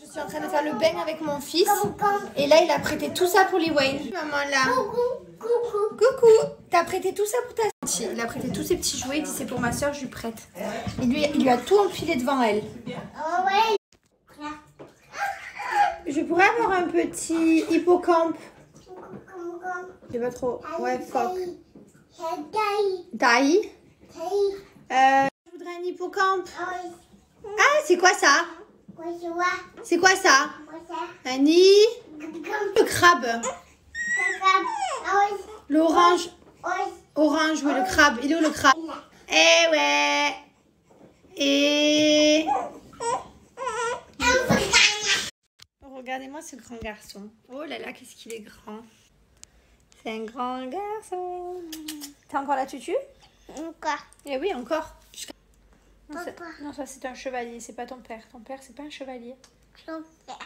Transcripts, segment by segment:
Je suis en train de faire le bain avec mon fils. Et là, il a prêté tout ça pour Liwayne. Maman, là. Coucou. T'as prêté tout ça pour ta soeur. Il a prêté tous ses petits jouets. Il dit c'est pour ma soeur, je lui prête. Et lui, il lui a tout enfilé devant elle. Je pourrais avoir un petit hippocampe. J'ai pas trop. Ouais, phoque. Taille. Je voudrais un hippocampe. Ah, c'est quoi ça? C'est quoi ça? Un nid. Le crabe. L'orange. Orange, oui, le crabe. Il est où le crabe? Eh ouais. Et... Regardez-moi ce grand garçon. Oh là là, qu'est-ce qu'il est grand. C'est un grand garçon. T'as encore la tutu? Encore. Eh oui, encore. Non, ça c'est un chevalier, c'est pas ton père. Ton père, c'est pas un chevalier. Ton père.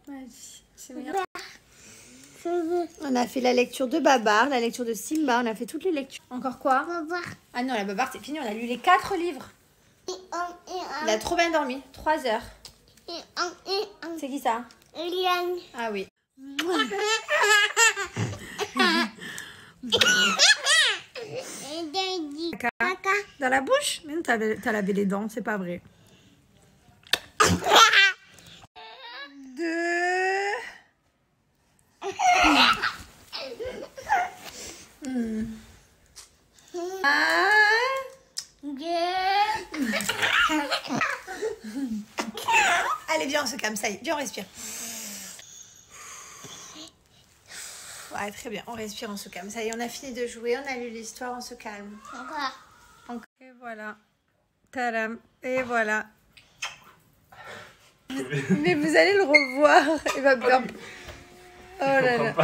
Vas-y, c'est meilleur. On a fait la lecture de Babar, la lecture de Simba, on a fait toutes les lectures. Encore quoi? Ah non, la Babar c'est fini, on a lu les 4 livres. Il a trop bien dormi, 3 heures. C'est qui ça? Eliane. Ah oui. Caca. Dans la bouche? Mais non, t'as lavé les dents, c'est pas vrai. 2. Allez, viens, on se calme, ça y est. Viens, on respire. Ouais, très bien, on respire, on se calme. Ça y est, on a fini de jouer, on a lu l'histoire, on se calme. Encore. Et voilà. Tadam. Et voilà. Mais vous allez le revoir. Il va bien. Oh là là.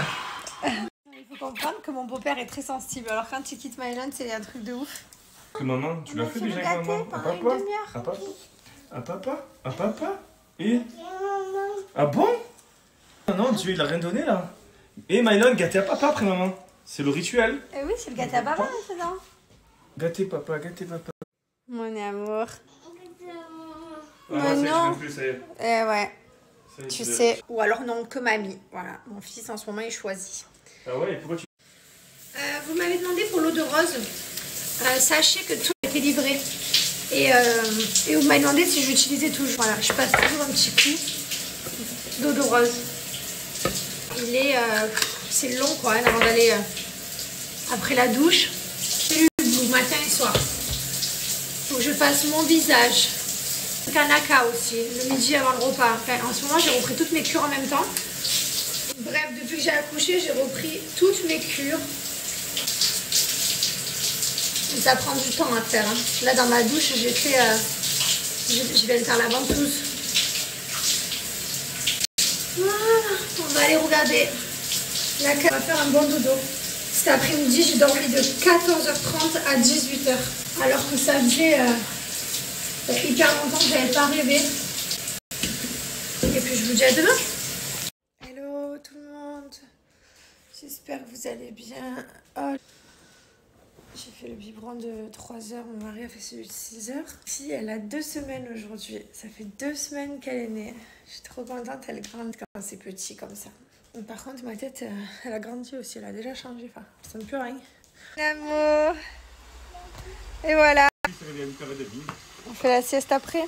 Il faut comprendre que mon beau-père est très sensible. Alors quand tu quittes Mylan, c'est un truc de ouf. Que maman, tu l'as fait déjà avec maman? À papa? À papa? À papa? À papa? Et? Ah bon? Non, Dieu, il a rien donné là. Et Mylan, gâtez à papa après maman. C'est le rituel. Eh oui, c'est le gâteau à papa maintenant. Gâtez papa, gâtez papa. Mon amour. Ah, Mais non. Plus, ça y est. Eh ouais. Ça y est, Tu sais. Ou alors non, que mamie. Voilà, mon fils en ce moment il choisit. Ah ouais, et pourquoi tu... Vous m'avez demandé pour l'eau de rose. Sachez que tout a été livré. Et vous m'avez demandé si j'utilisais toujours. Voilà, je passe toujours un petit coup d'eau de rose. Il est... c'est long quoi, hein, avant d'aller après la douche. Matin et soir. Faut que je fasse mon visage. Kanaka aussi, le midi avant le repas. Enfin, en ce moment, j'ai repris toutes mes cures en même temps. Bref, depuis que j'ai accouché, j'ai repris toutes mes cures. Et ça prend du temps à faire. Hein. Là, dans ma douche, j'ai fait... je viens de faire la ventouse. Voilà, on va aller regarder. La on va faire un bon dodo. Cet après-midi, j'ai dormi de 14h30 à 18h. Alors que ça faisait hyper longtemps que je n'avais pas rêvé. Et puis je vous dis à demain. Hello tout le monde. J'espère que vous allez bien. Oh. J'ai fait le biberon de 3h. Mon mari a fait celui de 6h. Si, elle a 2 semaines aujourd'hui. Ça fait 2 semaines qu'elle est née. Je suis trop contente. Elle grandit quand c'est petit comme ça. Par contre, ma tête, elle a grandi aussi. Elle a déjà changé. Enfin, ça ne plus rien. L'amour. Et voilà. On fait la sieste après.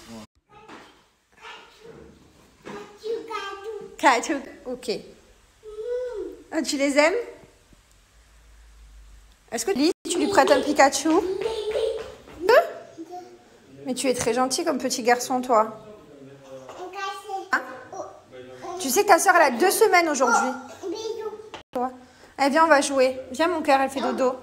Katou. Ok. Ah, tu les aimes? Est-ce que tu lui prêtes un Pikachu? Mais tu es très gentil comme petit garçon, toi. Hein? Tu sais que ta soeur, elle a 2 semaines aujourd'hui. Toi. Eh, viens, on va jouer. Viens, mon cœur, elle fait dodo.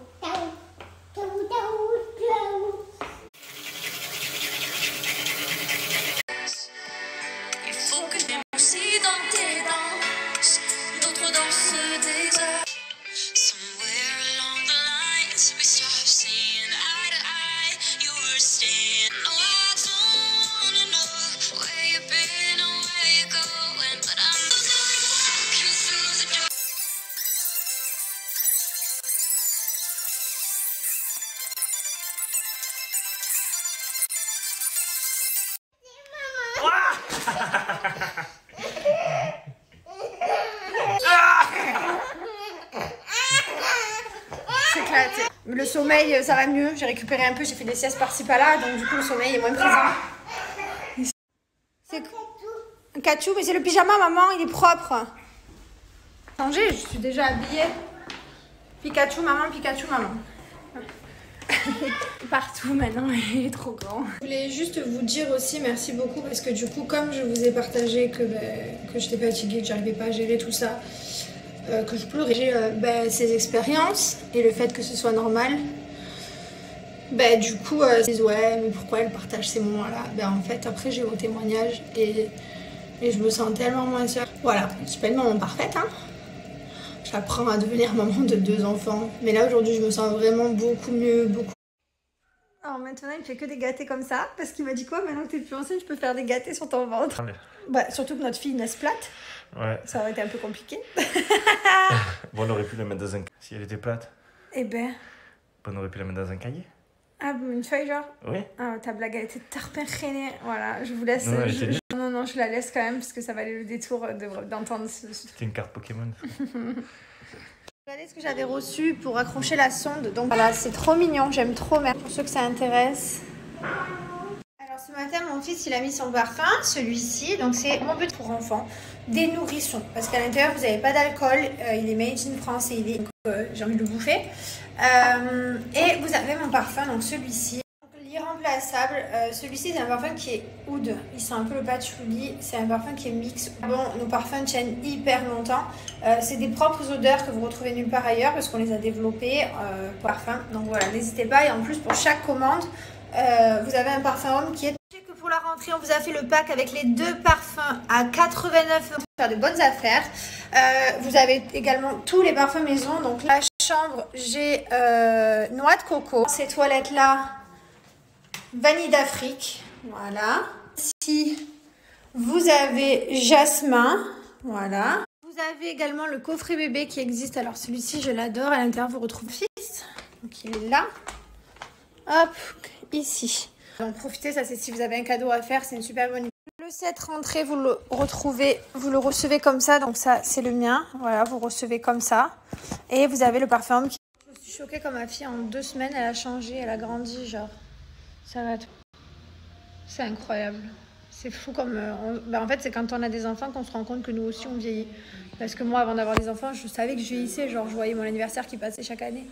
Le sommeil, ça va mieux. J'ai récupéré un peu, j'ai fait des siestes par-ci par-là, donc du coup le sommeil est moins présent. C'est un cachou, mais c'est le pyjama, maman, il est propre. Changé, je suis déjà habillée. Pikachu, maman. Partout maintenant, il est trop grand. Je voulais juste vous dire aussi merci beaucoup parce que du coup, comme je vous ai partagé que j'étais fatiguée, que j'arrivais pas à gérer tout ça, que je pleurais, j'ai ces expériences et le fait que ce soit normal. Du coup, ils disent ouais, mais pourquoi elle partage ces moments-là? En fait, après, j'ai vos témoignages et je me sens tellement moins sûre. Voilà, je suis pas une maman parfaite, hein. J'apprends à devenir maman de 2 enfants. Mais là, aujourd'hui, je me sens vraiment beaucoup mieux, beaucoup. Alors maintenant, il me fait que des gâtés comme ça. Parce qu'il m'a dit quoi? Maintenant que t'es plus enceinte, je peux faire des gâtés sur ton ventre. Surtout que notre fille naisse plate. Ouais. Ça aurait été un peu compliqué. Bon, on aurait pu la mettre dans un... Si elle était plate. Eh ben... On aurait pu la mettre dans un cahier. Ah, une feuille genre? Oui. Ah, ta blague, elle était tarpinée. Voilà, je vous laisse... Non, je la laisse quand même parce que ça valait le détour d'entendre ce truc. C'était une carte Pokémon. Regardez ce que j'avais reçu pour accrocher la sonde. Donc voilà, c'est trop mignon, j'aime trop. Merci pour ceux que ça intéresse. Alors ce matin, mon fils, il a mis son parfum, celui-ci. Donc c'est mon but pour enfants, des nourrissons. Parce qu'à l'intérieur, vous n'avez pas d'alcool. Il est made in France et il est... j'ai envie de le bouffer. Et vous avez mon parfum, donc celui-ci. Irremplaçable, celui-ci c'est un parfum qui est oud, il sent un peu le patchouli, c'est un parfum qui est mix. Bon, nos parfums tiennent hyper longtemps, c'est des propres odeurs que vous retrouvez nulle part ailleurs parce qu'on les a développés pour parfum, donc voilà, n'hésitez pas. Et en plus pour chaque commande, vous avez un parfum homme qui est... Je sais que pour la rentrée on vous a fait le pack avec les 2 parfums à 89 € pour faire de bonnes affaires. Vous avez également tous les parfums maison, donc la chambre j'ai noix de coco, ces toilettes là vanille d'Afrique, voilà. Ici, vous avez jasmin, voilà. Vous avez également le coffret bébé qui existe. Alors celui-ci, je l'adore. À l'intérieur, vous retrouvez le fils. Donc il est là. Hop, ici. Donc profitez, ça c'est si vous avez un cadeau à faire, c'est une super bonne idée. Le set rentrée, vous le retrouvez, vous le recevez comme ça. Donc ça, c'est le mien. Voilà, vous recevez comme ça. Et vous avez le parfum qui... Je suis choquée comme ma fille, en 2 semaines, elle a changé, elle a grandi, genre... Ça va. C'est incroyable. C'est fou comme... en fait, c'est quand on a des enfants qu'on se rend compte que nous aussi, on vieillit. Parce que moi, avant d'avoir des enfants, je savais que je vieillissais. Genre, je voyais mon anniversaire qui passait chaque année.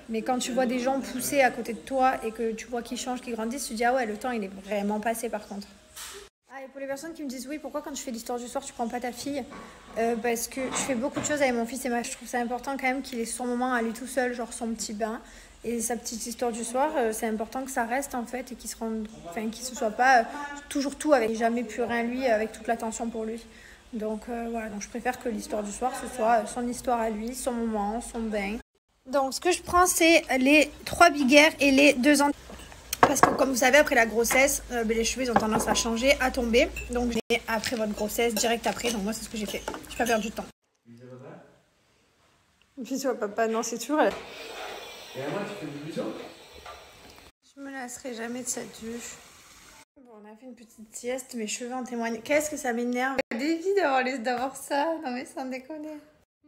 Mais quand tu vois des gens pousser à côté de toi et que tu vois qu'ils changent, qu'ils grandissent, tu te dis, ah ouais, le temps, il est vraiment passé par contre. Ah, et pour les personnes qui me disent, oui, pourquoi quand tu fais l'histoire du soir, tu prends pas ta fille? Parce que je fais beaucoup de choses avec mon fils et je trouve ça important quand même qu'il ait son moment à lui tout seul, genre son petit bain. Et sa petite histoire du soir, c'est important que ça reste en fait et qu'il se soit pas toujours tout avec jamais plus rien lui, avec toute l'attention pour lui. Donc voilà, donc je préfère que l'histoire du soir ce soit son histoire à lui, son moment, son bain. Donc ce que je prends c'est les 3 Big Air et les 2 ans. Parce que comme vous savez après la grossesse, les cheveux ils ont tendance à changer, à tomber. Donc j'ai après votre grossesse, direct après, donc moi c'est ce que j'ai fait. Je n'ai pas perdu de temps. Bisous à papa, non c'est toujours... Et à moi, tu fais des bisous? Je me lasserai jamais de cette douche. Bon, on a fait une petite sieste, mes cheveux en témoignent. Qu'est-ce que ça m'énerve. J'ai envie d'avoir ça. Non mais sans déconner.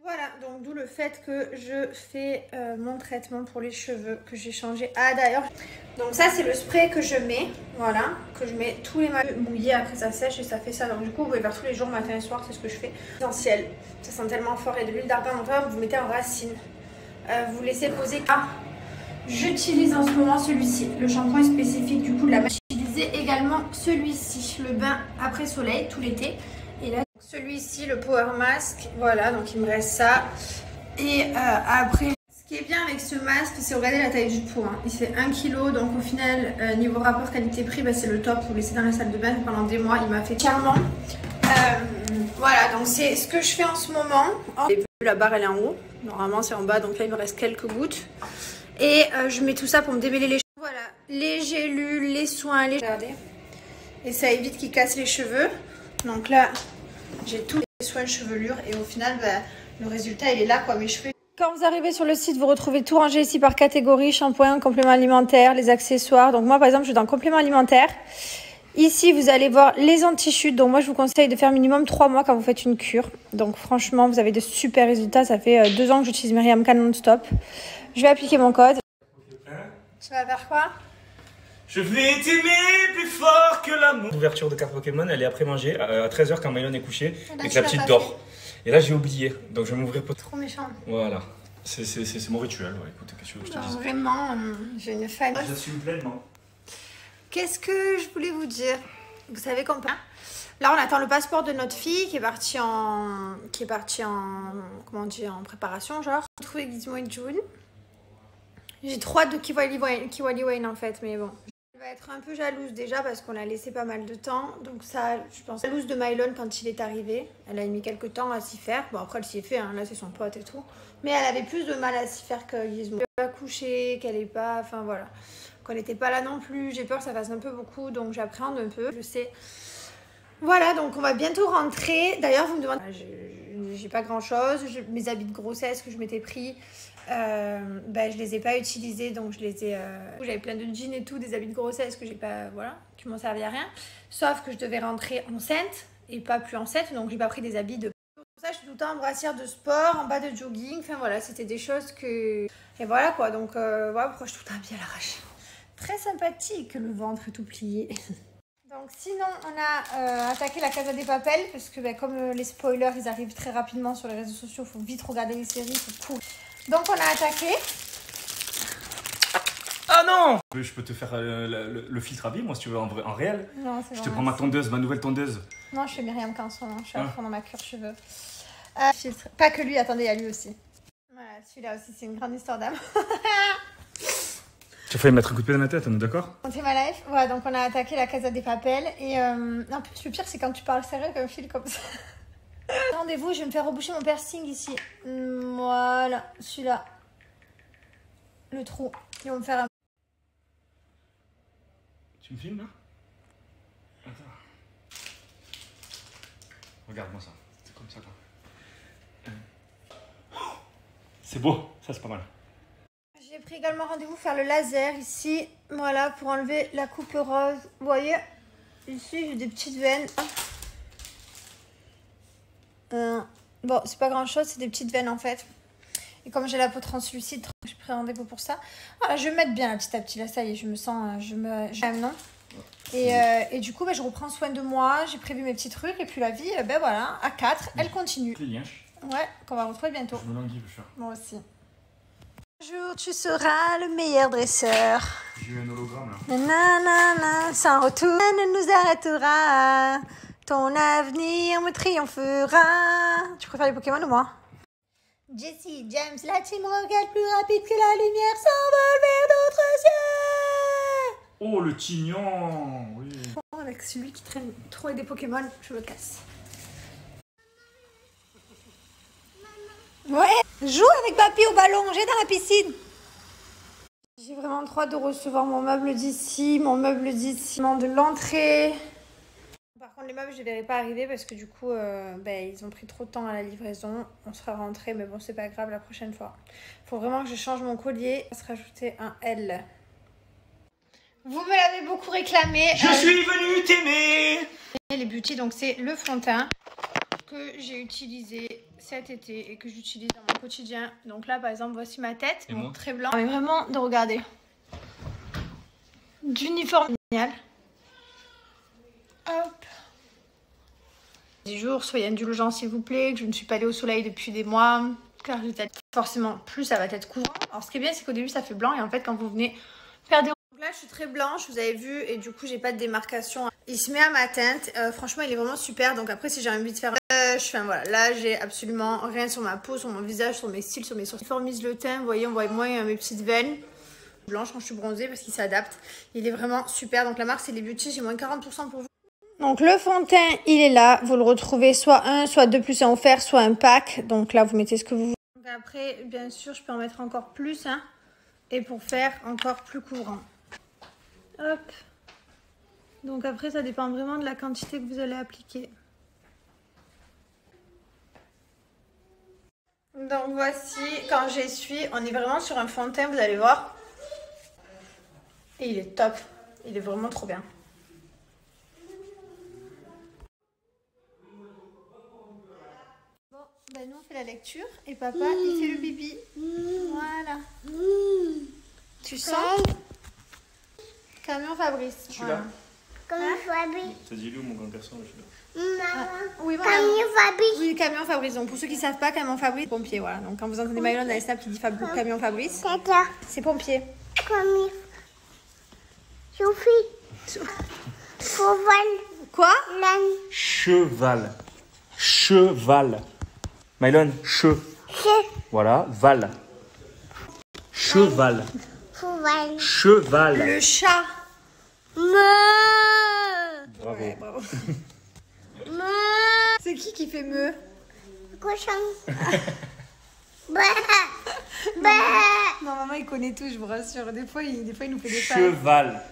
Voilà, donc d'où le fait que je fais mon traitement pour les cheveux que j'ai changé. Ah d'ailleurs, donc ça c'est le spray que je mets, voilà, que je mets tous les matins mouillés, après ça sèche et ça fait ça. Donc du coup vous pouvez faire tous les jours, matin et soir, c'est ce que je fais. Essentiel, ça sent tellement fort et de l'huile d'argan en toi, vous mettez en racine. Vous laissez poser. Ah, j'utilise en ce moment celui-ci. Le shampoing spécifique du coup de la machine. J'utilisais également celui-ci, le bain après soleil tout l'été. Et là, celui-ci, le Power Mask. Voilà, donc il me reste ça. Et après, ce qui est bien avec ce masque, c'est regarder la taille du pot. Hein. Il fait 1 kg, donc au final, niveau rapport qualité-prix, c'est le top. Vous laissez dans la salle de bain pendant des mois. Il m'a fait clairement. Voilà, donc c'est ce que je fais en ce moment. La barre elle est en haut, normalement c'est en bas, donc là il me reste quelques gouttes. Et je mets tout ça pour me démêler les cheveux. Voilà, les gélules, les soins, regardez. Et ça évite qu'ils cassent les cheveux. Donc là, j'ai tous les soins de chevelure et au final, le résultat il est là quoi, mes cheveux. Quand vous arrivez sur le site, vous retrouvez tout rangé ici par catégorie, shampoing, compléments alimentaires, les accessoires. Donc moi par exemple, je suis dans compléments alimentaires. Ici, vous allez voir les anti-chutes. Donc, moi, je vous conseille de faire minimum 3 mois quand vous faites une cure. Donc, franchement, vous avez de super résultats. Ça fait 2 ans que j'utilise Myriam Can non-stop. Je vais appliquer mon code. Tu vas faire quoi? Je vais t'aimer plus fort que l'amour. L'ouverture de carte Pokémon, elle est après manger à 13 h quand Maïlon est couchée et que la petite dort. Et là, j'ai oublié. Donc, je vais m'ouvrir pour... Trop méchant. Voilà. C'est mon rituel. Ouais, écoute, qu'est-ce que je te dis? Vraiment, j'ai une faille. J'assume pleinement. Qu'est-ce que je voulais vous dire? Vous savez qu'on peut... Là, on attend le passeport de notre fille qui est partie en... Comment dire? En préparation, genre. On trouve Gizmo et June. J'ai trop hâte de Kiwali Wayne en fait, mais bon. Elle va être un peu jalouse déjà parce qu'on l'a laissé pas mal de temps. Donc ça, je pense, jalouse de Mylon quand il est arrivé. Elle a mis quelques temps à s'y faire. Bon, après, elle s'y est fait, hein. Là, c'est son pote et tout. Mais elle avait plus de mal à s'y faire que Gizmo. Elle n'est pas couchée, qu'elle n'est pas... Enfin, voilà. Qu'on n'était pas là non plus. J'ai peur que ça fasse un peu beaucoup, donc j'appréhende un peu. Je sais. Voilà, donc on va bientôt rentrer. D'ailleurs, vous me demandez... J'ai pas grand-chose. Mes habits de grossesse que je m'étais pris... je les ai pas utilisés, donc je les ai j'avais plein de jeans et tout, des habits de grossesse que j'ai pas, voilà, qui m'ont servi à rien, sauf que je devais rentrer enceinte et pas plus enceinte, donc j'ai pas pris des habits de pour ça. Je suis tout le temps en brassière de sport, en bas de jogging, enfin voilà, c'était des choses que, et voilà quoi, donc voilà pourquoi je suis tout le temps habillée à l'arrache. Très sympathique, le ventre est tout plié. Donc sinon on a attaqué la Casa des Papel parce que comme les spoilers ils arrivent très rapidement sur les réseaux sociaux, il faut vite regarder les séries, c'est cool. Donc on a attaqué. Ah non! Je peux te faire le filtre à billes, moi, si tu veux, en réel. Non, c'est Je te prends ma tondeuse, ma nouvelle tondeuse. Non, je fais Myriam qu'en ce moment. Je suis à fond dans ma cure cheveux. Filtre. Pas que lui, attendez, il y a lui aussi. Voilà, celui-là aussi, c'est une grande histoire d'âme. Tu as failli mettre un coup de pied dans la tête, on est d'accord? On fait ma life. Voilà, donc on a attaqué la Casa des Papel. Et en plus, le pire, c'est quand tu parles sérieux comme fil comme ça. Rendez-vous, je vais me faire reboucher mon piercing ici. Voilà, celui-là. Le trou. Ils vont me faire un... Tu me filmes là? Attends. Regarde-moi ça. C'est comme ça quoi. C'est beau, ça c'est pas mal. J'ai pris également rendez-vous faire le laser ici. Voilà, pour enlever la coupe rose. Vous voyez? Ici, j'ai des petites veines. Bon, c'est pas grand chose, c'est des petites veines en fait. Et comme j'ai la peau translucide, j'ai pris rendez-vous pour ça. Voilà, je vais me mettre bien là, petit à petit. Là, ça y est, je me sens. J'aime, non? Et du coup, je reprends soin de moi. J'ai prévu mes petits trucs. Et puis la vie, voilà, à 4, elle continue. Ouais, qu'on va retrouver bientôt. Je me languis, moi aussi. Un jour, tu seras le meilleur dresseur. J'ai eu un hologramme là. Nanana, sans retour, ne nous arrêtera. Ton avenir me triomphera. Tu préfères les Pokémon ou moi? Jessie, James, la team Rocket plus rapide que la lumière s'envole vers d'autres cieux. Oh, le tignon, oui. Avec celui qui traîne trop avec des Pokémon, je me casse. Ouais, joue avec papy au ballon, j'ai dans la piscine. J'ai vraiment trop hâte de recevoir mon meuble d'ici, de l'entrée. Par contre, les meubles, je ne les verrai pas arriver parce que du coup, ils ont pris trop de temps à la livraison. On sera rentré, mais bon, c'est pas grave la prochaine fois. Il faut vraiment que je change mon collier. On va se rajouter un L. Vous me l'avez beaucoup réclamé. Je suis venue t'aimer. Les Beauty, donc c'est le fond de teint que j'ai utilisé cet été et que j'utilise dans mon quotidien. Donc là, par exemple, voici ma tête. Donc, très blanc. Mais vraiment, de regarder. D'uniforme génial. Hop. 10 jours, soyez indulgents s'il vous plaît, que je ne suis pas allée au soleil depuis des mois, car forcément plus ça va être couvrant. Alors ce qui est bien, c'est qu'au début ça fait blanc et en fait quand vous venez faire des... Donc là je suis très blanche, vous avez vu, et du coup j'ai pas de démarcation. Il se met à ma teinte, franchement il est vraiment super. Donc après si j'ai envie de faire enfin voilà, là j'ai absolument rien sur ma peau, sur mon visage, sur mes cils, sur mes sourcils. Formise le teint, vous voyez, on voit moins mes petites veines blanches quand je suis bronzée parce qu'il s'adapte. Il est vraiment super, donc la marque c'est les Beauty, j'ai moins 40% pour vous. Donc le fond de teint, il est là. Vous le retrouvez soit 1, soit 2 plus 1 offert, soit un pack. Donc là, vous mettez ce que vous voulez. Donc après, bien sûr, je peux en mettre encore plus. Hein, et pour faire encore plus couvrant. Hop. Donc après, ça dépend vraiment de la quantité que vous allez appliquer. Donc voici, quand j'essuie, on est vraiment sur un fond de teint, vous allez voir. Et il est top. Il est vraiment trop bien. Nous on fait la lecture et papa il fait le bibi. Voilà. Tu sens? Camion Fabrice. Je suis là. Camion Fabrice. T'as dit où mon grand garçon? Je suis là. Oui, voilà. Camion Fabrice. Oui, Camion Fabrice. Donc pour ceux qui ne savent pas, Camion Fabrice, pompier, voilà. Donc quand vous entendez Maëlon dans les snaps qui dit Camion Fabrice, Tata. c'est pompier. Camion. Sophie. Cheval. Quoi? L'âne. Cheval. Cheval. Maëlon, Voilà, val. Cheval. Cheval. Cheval. Le chat. Bravo. Ouais, bravo. C'est qui fait me? Cochon. Bah. Bah. Non, maman, il connaît tout, je vous rassure. Des fois, il nous fait des phases. Cheval.